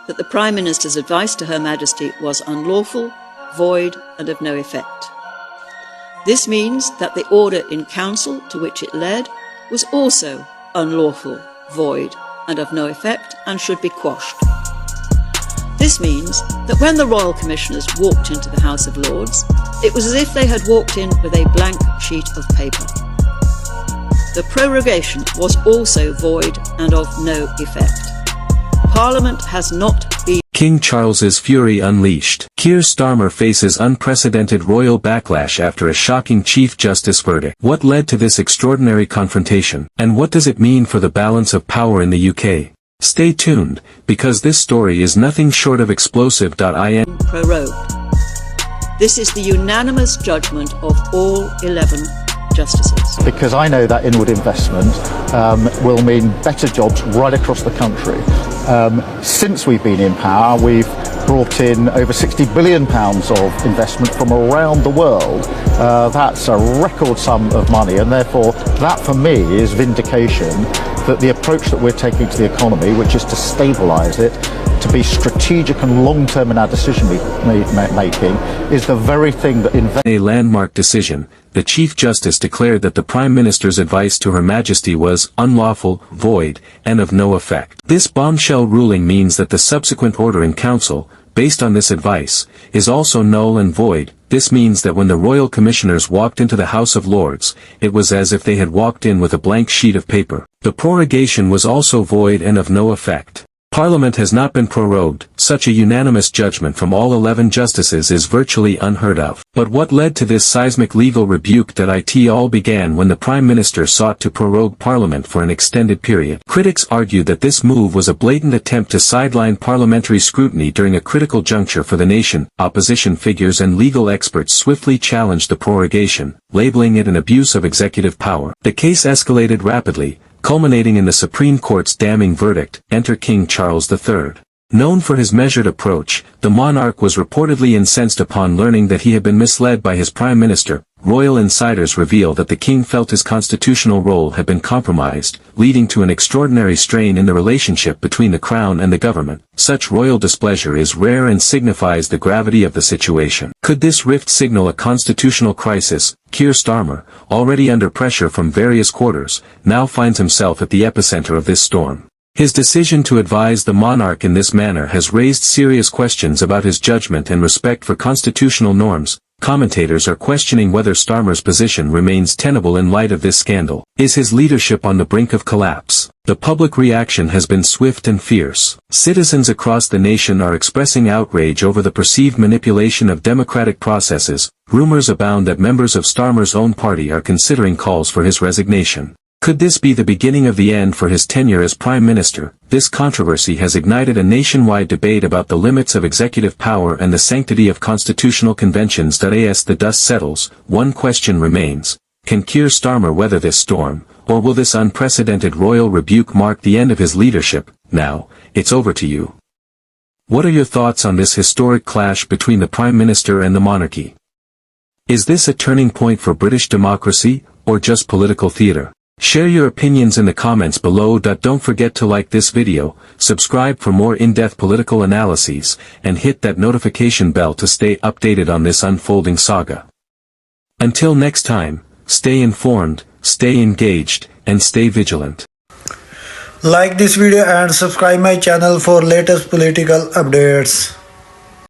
that the Prime Minister's advice to Her Majesty was unlawful, void, and of no effect. This means that the order in council to which it led was also unlawful, void, and of no effect, and should be quashed. This means that when the Royal Commissioners walked into the House of Lords, it was as if they had walked in with a blank sheet of paper. The prorogation was also void and of no effect. Parliament has not been... King Charles's fury unleashed. Keir Starmer faces unprecedented royal backlash after a shocking Chief Justice verdict. What led to this extraordinary confrontation? And what does it mean for the balance of power in the UK? Stay tuned, because this story is nothing short of explosive. Prorogued. This is the unanimous judgment of all 11 justices. Because I know that inward investment will mean better jobs right across the country. Since we've been in power, we've brought in over £60 billion of investment from around the world. That's a record sum of money, and therefore that for me is vindication that the approach that we're taking to the economy, which is to stabilise it, to be strategic and long-term in our decision making, is the very thing that in a landmark decision, the Chief Justice declared that the Prime Minister's advice to Her Majesty was unlawful, void, and of no effect. This bombshell ruling means that the subsequent order in council, based on this advice, is also null and void. This means that when the Royal Commissioners walked into the House of Lords, it was as if they had walked in with a blank sheet of paper. The prorogation was also void and of no effect. Parliament has not been prorogued. Such a unanimous judgment from all 11 justices is virtually unheard of. But what led to this seismic legal rebuke that it all began when the Prime Minister sought to prorogue Parliament for an extended period. Critics argued that this move was a blatant attempt to sideline parliamentary scrutiny during a critical juncture for the nation. Opposition figures and legal experts swiftly challenged the prorogation, labeling it an abuse of executive power. The case escalated rapidly, culminating in the Supreme Court's damning verdict. Enter King Charles III. Known for his measured approach, the monarch was reportedly incensed upon learning that he had been misled by his Prime Minister. Royal insiders reveal that the king felt his constitutional role had been compromised, leading to an extraordinary strain in the relationship between the Crown and the government. Such royal displeasure is rare and signifies the gravity of the situation. Could this rift signal a constitutional crisis? Keir Starmer, already under pressure from various quarters, now finds himself at the epicenter of this storm. His decision to advise the monarch in this manner has raised serious questions about his judgment and respect for constitutional norms. Commentators are questioning whether Starmer's position remains tenable in light of this scandal. Is his leadership on the brink of collapse? The public reaction has been swift and fierce. Citizens across the nation are expressing outrage over the perceived manipulation of democratic processes. Rumors abound that members of Starmer's own party are considering calls for his resignation. Could this be the beginning of the end for his tenure as Prime Minister? This controversy has ignited a nationwide debate about the limits of executive power and the sanctity of constitutional conventions. As the dust settles, one question remains. Can Keir Starmer weather this storm, or will this unprecedented royal rebuke mark the end of his leadership? Now, it's over to you. What are your thoughts on this historic clash between the Prime Minister and the monarchy? Is this a turning point for British democracy, or just political theatre? Share your opinions in the comments below. Don't forget to like this video, subscribe for more in-depth political analyses, and hit that notification bell to stay updated on this unfolding saga. Until next time, stay informed, stay engaged, and stay vigilant. Like this video and subscribe my channel for latest political updates.